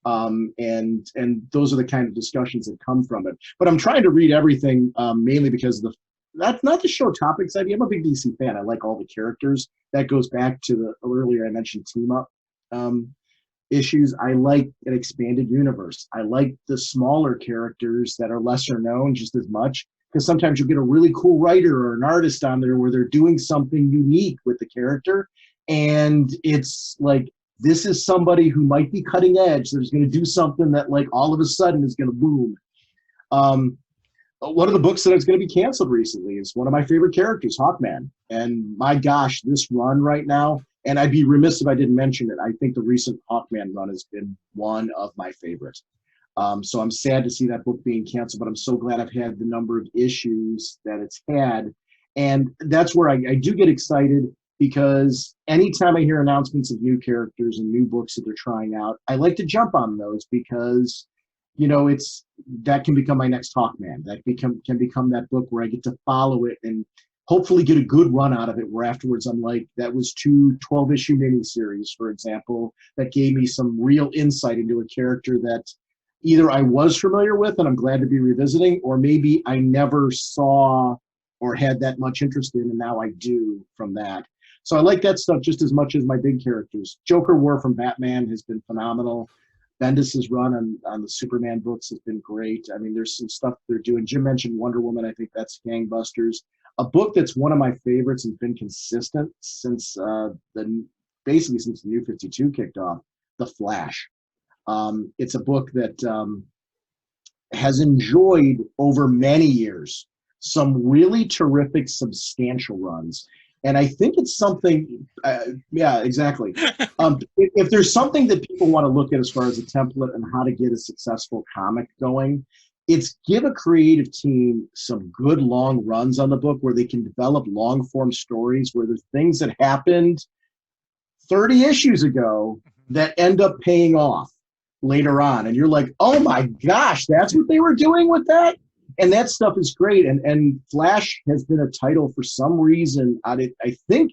And those are the kind of discussions that come from it. But I'm trying to read everything mainly because that's not the show topics idea. I'm a big DC fan. I like all the characters. That goes back to the earlier I mentioned team up issues. I like an expanded universe. I like the smaller characters that are lesser known just as much, because sometimes you get a really cool writer or an artist on there where they're doing something unique with the character, and it's like, this is somebody who might be cutting edge. There's going to do something that like all of a sudden is going to boom. One of the books that is going to be canceled recently is one of my favorite characters, Hawkman. And my gosh, this run right now, and I'd be remiss if I didn't mention it, I think the recent Hawkman run has been one of my favorites. So I'm sad to see that book being canceled, but I'm so glad I've had the number of issues that it's had. And that's where I do get excited, because anytime I hear announcements of new characters and new books that they're trying out, I like to jump on those, because, you know, that can become my next Hawkman. That can become that book where I get to follow it and hopefully get a good run out of it, where afterwards I'm like, that was 2 12-issue miniseries, for example, that gave me some real insight into a character that either I was familiar with and I'm glad to be revisiting, or maybe I never saw or had that much interest in, and now I do from that. So I like that stuff just as much as my big characters. Joker War from Batman has been phenomenal. Bendis's run on the Superman books has been great. I mean, there's some stuff they're doing. Jim mentioned Wonder Woman. I think that's gangbusters. A book that's one of my favorites and been consistent since basically since the New 52 kicked off, The Flash. It's a book that has enjoyed over many years some really terrific, substantial runs. And I think it's something, yeah, exactly. If there's something that people want to look at as far as a template and how to get a successful comic going, it's give a creative team some good long runs on the book where they can develop long form stories where there's things that happened 30 issues ago that end up paying off later on. And you're like, oh my gosh, that's what they were doing with that? And that stuff is great. And Flash has been a title for some reason. I think,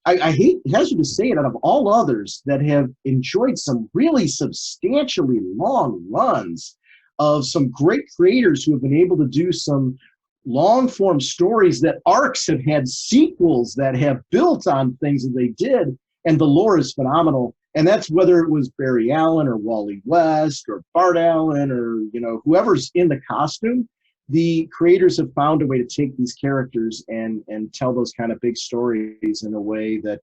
I hate hazard to say it, out of all others that have enjoyed some really substantially long runs of some great creators who have been able to do some long form stories that arcs have had sequels that have built on things that they did. And the lore is phenomenal. And that's whether it was Barry Allen or Wally West or Bart Allen or, you know, whoever's in the costume. The creators have found a way to take these characters and tell those kind of big stories in a way that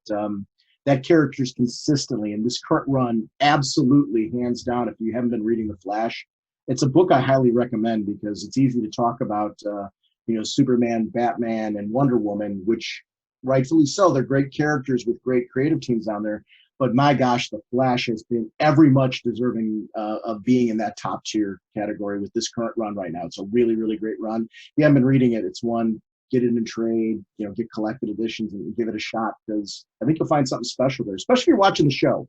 that characters consistently, in this current run, absolutely, hands down, if you haven't been reading The Flash, it's a book I highly recommend, because it's easy to talk about, you know, Superman, Batman, and Wonder Woman, which rightfully so, they're great characters with great creative teams on there. But my gosh, The Flash has been every much deserving of being in that top tier category with this current run right now. It's a really, really great run. If you haven't been reading it, it's one, get it in trade, you know, get collected editions and give it a shot, because I think you'll find something special there, especially if you're watching the show.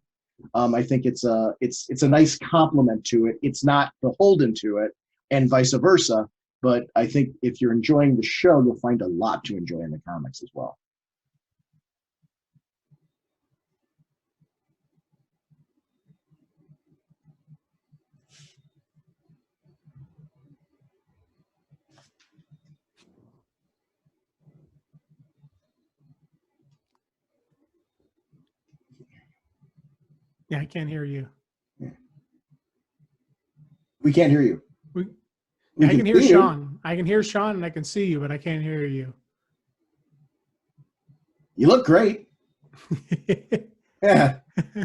I think it's a nice compliment to it. It's not beholden to it, and vice versa. But I think if you're enjoying the show, you'll find a lot to enjoy in the comics as well. Yeah, I can't hear you. We can't hear you. I can hear Sean. I can hear Sean and I can see you, but I can't hear you. You look great. Yeah.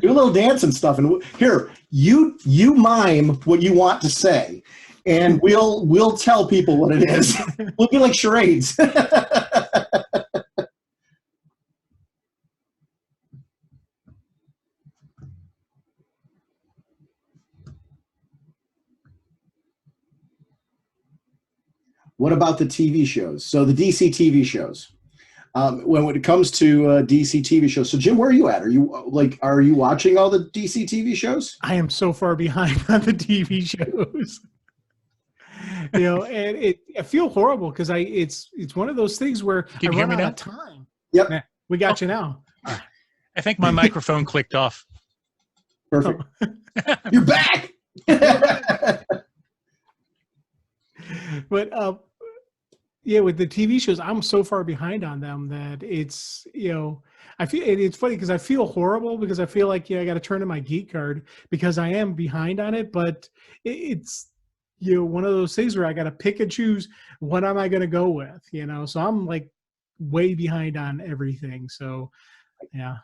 Do a little dance and stuff. And here, you mime what you want to say, and we'll tell people what it is. We'll be like charades. What about the TV shows? So the DC TV shows. When it comes to DC TV shows, so Jim, where are you at? Are you watching all the DC TV shows? I am so far behind on the TV shows. You know, and I feel horrible because it's one of those things where I run out of time. Yep, yeah, we got you now. I think my microphone clicked off. Perfect. You're back. But yeah, with the TV shows, I'm so far behind on them that it's, you know, I feel it's funny because I feel horrible because I feel like, I got to turn in my geek card because I am behind on it. But it's, you know, one of those things where I got to pick and choose what am I going to go with, you know. So I'm like way behind on everything. So, yeah.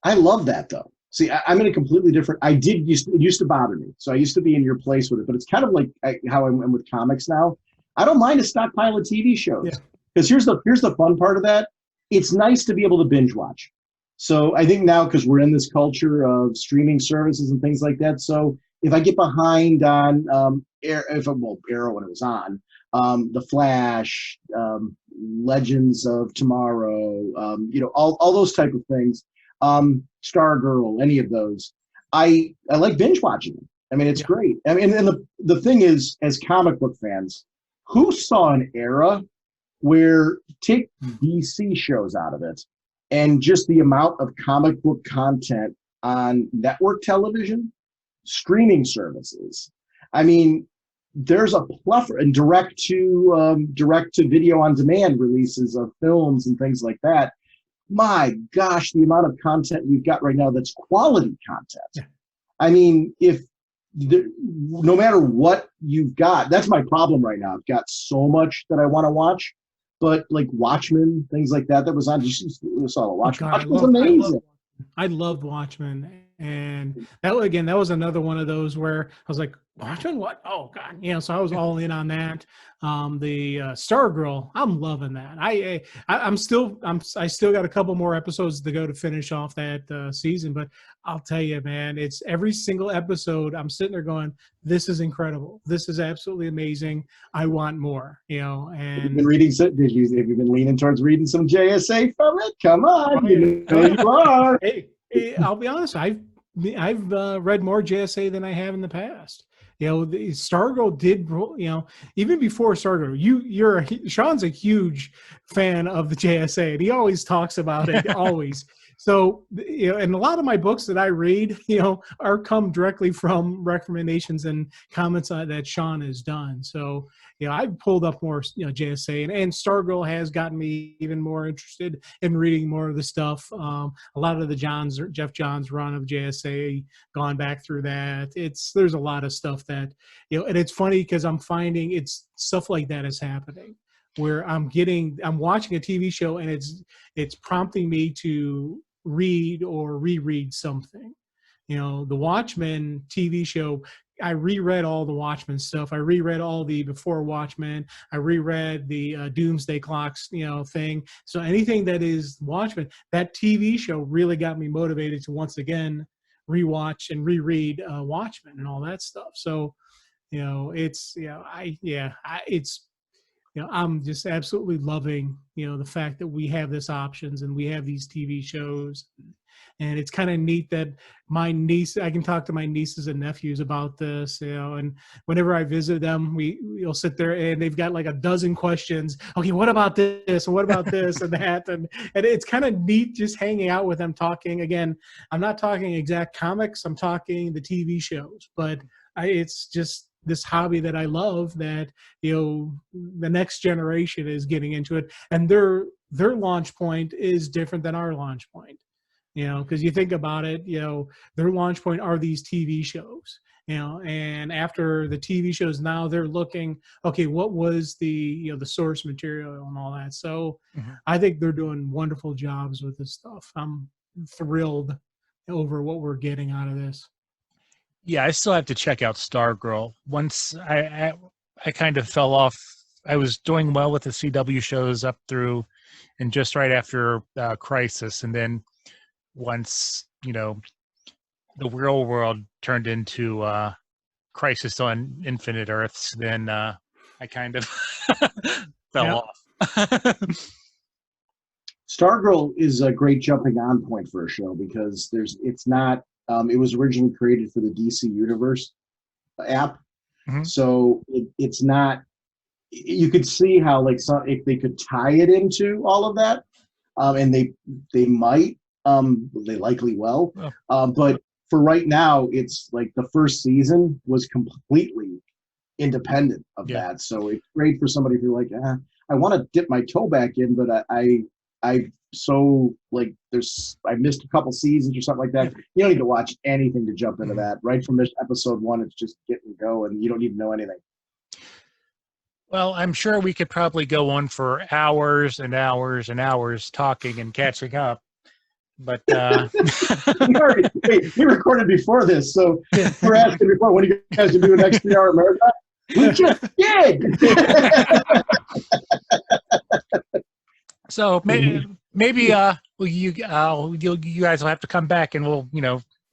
I love that though. See, I'm in a completely different. It used to bother me. So I used to be in your place with it, but it's kind of like how I'm with comics now. I don't mind a stockpile of TV shows because here's the fun part of that. It's nice to be able to binge watch. So I think now, because we're in this culture of streaming services and things like that, so if I get behind on Arrow when it was on, The Flash, Legends of Tomorrow, all those type of things, Stargirl, any of those, I like binge watching them. I mean, it's great. I mean, and the thing is, as comic book fans, who saw an era where, take DC shows out of it, and just the amount of comic book content on network television, streaming services. I mean, there's a plethora, and direct to video on demand releases of films and things like that. My gosh, the amount of content we've got right now that's quality content. Yeah. I mean, no matter what you've got, that's my problem right now. I've got so much that I want to watch, but like Watchmen, things like that was on. You saw the Watchmen. Watchmen was amazing. I loved Watchmen, and that was another one of those where I was like, Watchmen, what? Oh God, so I was all in on that. The Stargirl, I'm loving that. I still got a couple more episodes to go to finish off that season, but I'll tell you, man, it's every single episode I'm sitting there going, this is incredible. This is absolutely amazing. I want more, And have you been reading? Have you been leaning towards reading some JSA from it? Come on, you are. Hey, I'll be honest. I've read more JSA than I have in the past. The Stargirl did, even before Stargirl, Sean's a huge fan of the JSA, and he always talks about it, always. So, and a lot of my books that I read, are come directly from recommendations and comments that Sean has done. So, I've pulled up more, JSA, and Stargirl has gotten me even more interested in reading more of the stuff. A lot of the Jeff Johns run of JSA, gone back through that. There's a lot of stuff that, and it's funny because I'm finding it's stuff like that is happening, where I'm watching a TV show and it's prompting me to read or reread something. The Watchmen TV show, I reread all the Watchmen stuff. I reread all the Before Watchmen. I reread the Doomsday Clocks, thing. So anything that is Watchmen, that TV show really got me motivated to once again rewatch and reread Watchmen and all that stuff. So, I'm just absolutely loving, the fact that we have this options and we have these TV shows. And it's kind of neat that I can talk to my nieces and nephews about this, and whenever I visit them, we'll sit there and they've got like a dozen questions. Okay, what about this? And what about this and that? And it's kind of neat just hanging out with them talking. Again, I'm not talking exact comics. I'm talking the TV shows, but it's just this hobby that I love that, the next generation is getting into it, and their launch point is different than our launch point. Because you think about it, their launch point are these TV shows, and after the TV shows, now they're looking, okay, what was the source material and all that. So I think they're doing wonderful jobs with this stuff. I'm thrilled over what we're getting out of this. Yeah, I still have to check out Stargirl. Once I kind of fell off. I was doing well with the CW shows up through and just right after Crisis, and then once the real world turned into Crisis on Infinite Earths, then I kind of fell off. Stargirl is a great jumping on point for a show because it was originally created for the DC Universe app. So it's not, you could see how if they could tie it into all of that, and they might, they likely will. But for right now, it's like the first season was completely independent of that. So it's great for somebody who's like, I want to dip my toe back in, but I missed a couple seasons or something like that. You don't need to watch anything to jump into that. Right from this episode 1, it's just get and go, and you don't need to know anything. Well, I'm sure we could probably go on for hours and hours and hours talking and catching up. But we recorded before this, so we're asking before when you guys are doing next 3-hour marathon. We just did. So maybe you guys will have to come back, and we'll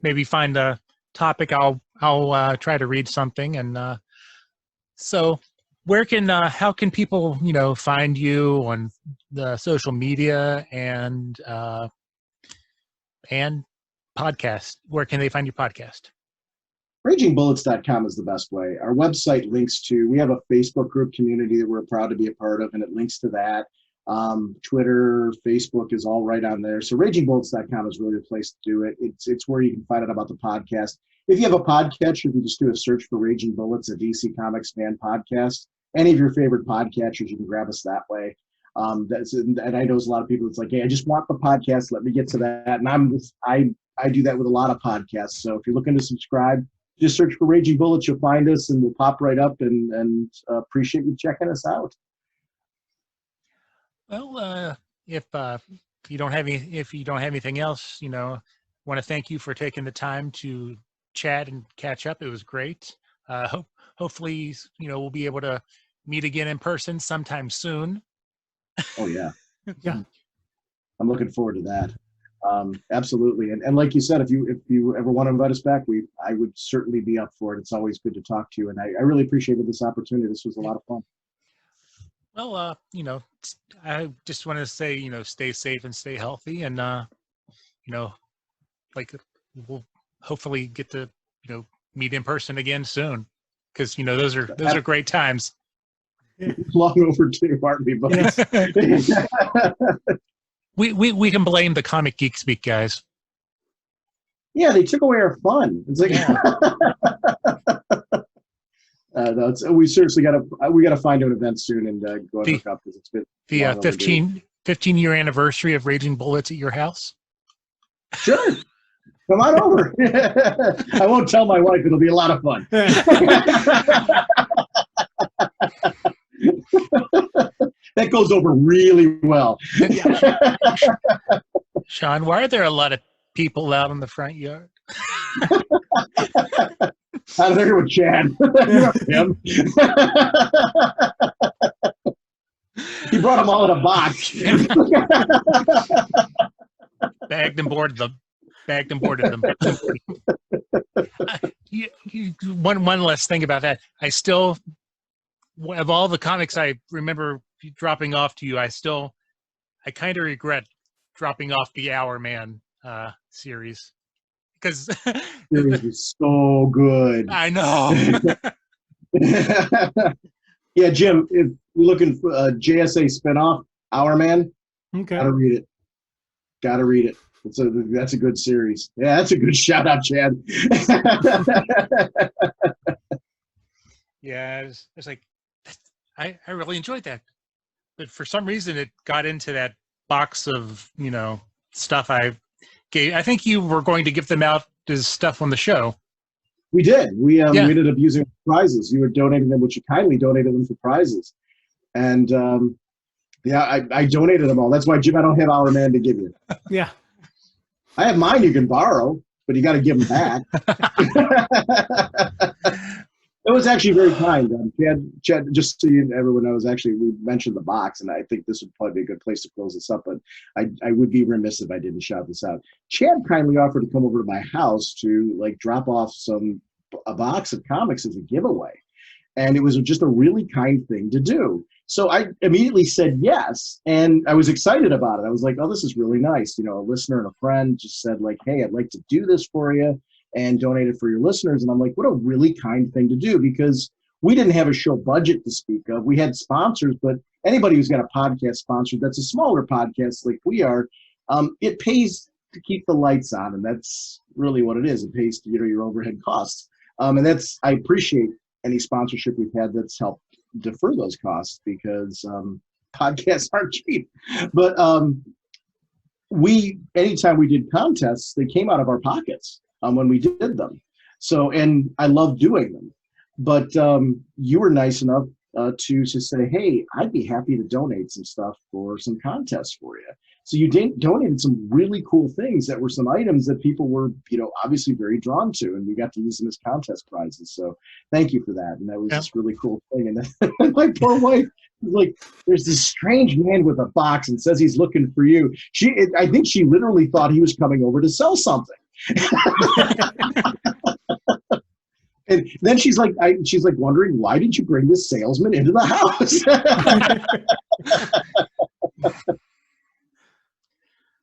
maybe find a topic. I'll I'll try to read something. And so, how can people, find you on the social media and podcast? Where can they find your podcast? ragingbullets.com is the best way. Our website links to, we have a Facebook group community that we're proud to be a part of, and it links to that. Twitter, Facebook is all right on there. So ragingbullets.com is really the place to do it. It's where you can find out about the podcast. If you have a podcatcher, you can just do a search for Raging Bullets, a DC Comics fan podcast. Any of your favorite podcatchers, you can grab us that way. And I know there's a lot of people that's like, hey, I just want the podcast. Let me get to that. And I do that with a lot of podcasts. So if you're looking to subscribe, just search for Raging Bullets. You'll find us, and we'll pop right up. And appreciate you checking us out. Well, if you don't have anything else, want to thank you for taking the time to chat and catch up. It was great. Hopefully, we'll be able to meet again in person sometime soon. Oh yeah, Yeah. I'm looking forward to that. Absolutely, and like you said, if you ever want to invite us back, I would certainly be up for it. It's always good to talk to you, and I really appreciated this opportunity. This was a lot of fun. Well, I just want to say, stay safe and stay healthy, and we'll hopefully get to meet in person again soon, because those are great times. Long overdue, aren't we, buddy? Yes. We can blame the Comic Geek Speak guys. Yeah, they took away our fun. It's like, no, we seriously gotta find an event soon and go and hook up, because it's been the 15-year anniversary of Raging Bullets at your house. Sure, come on over. I won't tell my wife. It'll be a lot of fun. That goes over really well. Sean, why are there a lot of people out in the front yard? Out of there with Chad. Him. He brought them all in a box. Bagged and boarded them. One last thing about that. I still, of all the comics I remember dropping off to you, I kind of regret dropping off the Hour Man series, because it is so good. I know. Yeah, Jim, if you're looking for a JSA spinoff, Hour Man, Okay. Gotta read it. That's a good series. Yeah, that's a good shout out, Chad. Yeah, it's like, I really enjoyed that, but for some reason it got into that box of stuff I gave. I think you were going to give them out as stuff on the show. We did. We ended up using prizes. You were donating them, which you kindly donated them for prizes, and I donated them all. That's why, Jim, I don't have Hour Man to give you. Yeah. I have mine you can borrow, but you got to give them back. It was actually very kind. Chad, just so everyone knows, actually, we mentioned the box, and I think this would probably be a good place to close this up, but I would be remiss if I didn't shout this out. Chad kindly offered to come over to my house to drop off a box of comics as a giveaway. And it was just a really kind thing to do. So I immediately said yes, and I was excited about it. I was like, oh, this is really nice. A listener and a friend just said, hey, I'd like to do this for you and donate it for your listeners. And I'm like, what a really kind thing to do, because we didn't have a show budget to speak of. We had sponsors, but anybody who's got a podcast sponsor that's a smaller podcast like we are, it pays to keep the lights on, and that's really what it is. It pays to your overhead costs. And I appreciate any sponsorship we've had that's helped defer those costs, because podcasts aren't cheap. But anytime we did contests, they came out of our pockets when we did them. So, and I love doing them. But you were nice enough to say, hey, I'd be happy to donate some stuff for some contests for you. So you donated some really cool things that were some items that people were, obviously very drawn to, and we got to use them as contest prizes. So thank you for that. And that was just really cool thing. And then my poor wife was like, there's this strange man with a box and says he's looking for you. I think she literally thought he was coming over to sell something. And then she's like wondering, why did you bring this salesman into the house?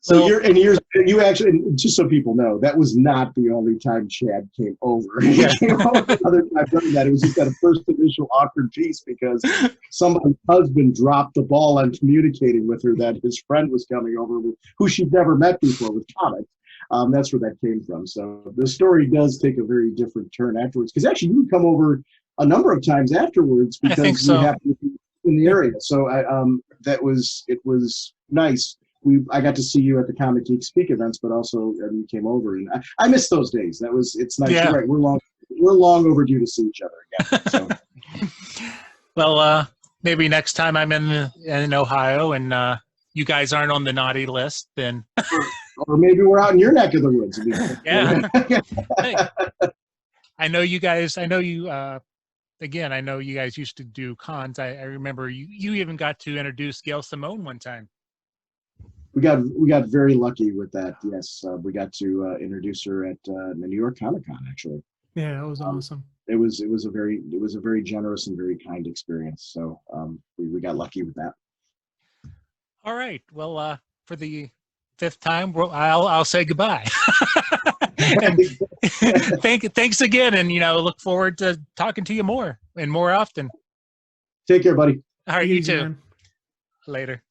So you actually, just so people know, that was not the only time Chad came over. He came over another time during that. It was just that first initial awkward piece because somebody's husband dropped the ball on communicating with her that his friend was coming over, who she'd never met before with comics. That's where that came from. So the story does take a very different turn afterwards. Because actually, you would come over a number of times afterwards because I think so. you happened to be in the area. So it was nice. I got to see you at the Comic Geek Speak events, but also you came over, and I miss those days. It's nice. Yeah. You're right. We're long overdue to see each other again. So. Well, maybe next time I'm in Ohio and you guys aren't on the naughty list, then. Or maybe we're out in your neck of the woods. Yeah. Hey, I know you guys. I know you. Again, I know you guys used to do cons. I remember you even got to introduce Gail Simone one time. We got very lucky with that. Yes, we got to introduce her at the New York Comic Con. Actually, Yeah, that was awesome. It was a very generous and very kind experience. So we got lucky with that. All right. Well, for the 5th time, I'll say goodbye. And thanks again, and look forward to talking to you more and more often. Take care, buddy. All right, you Easy, too. man. Later.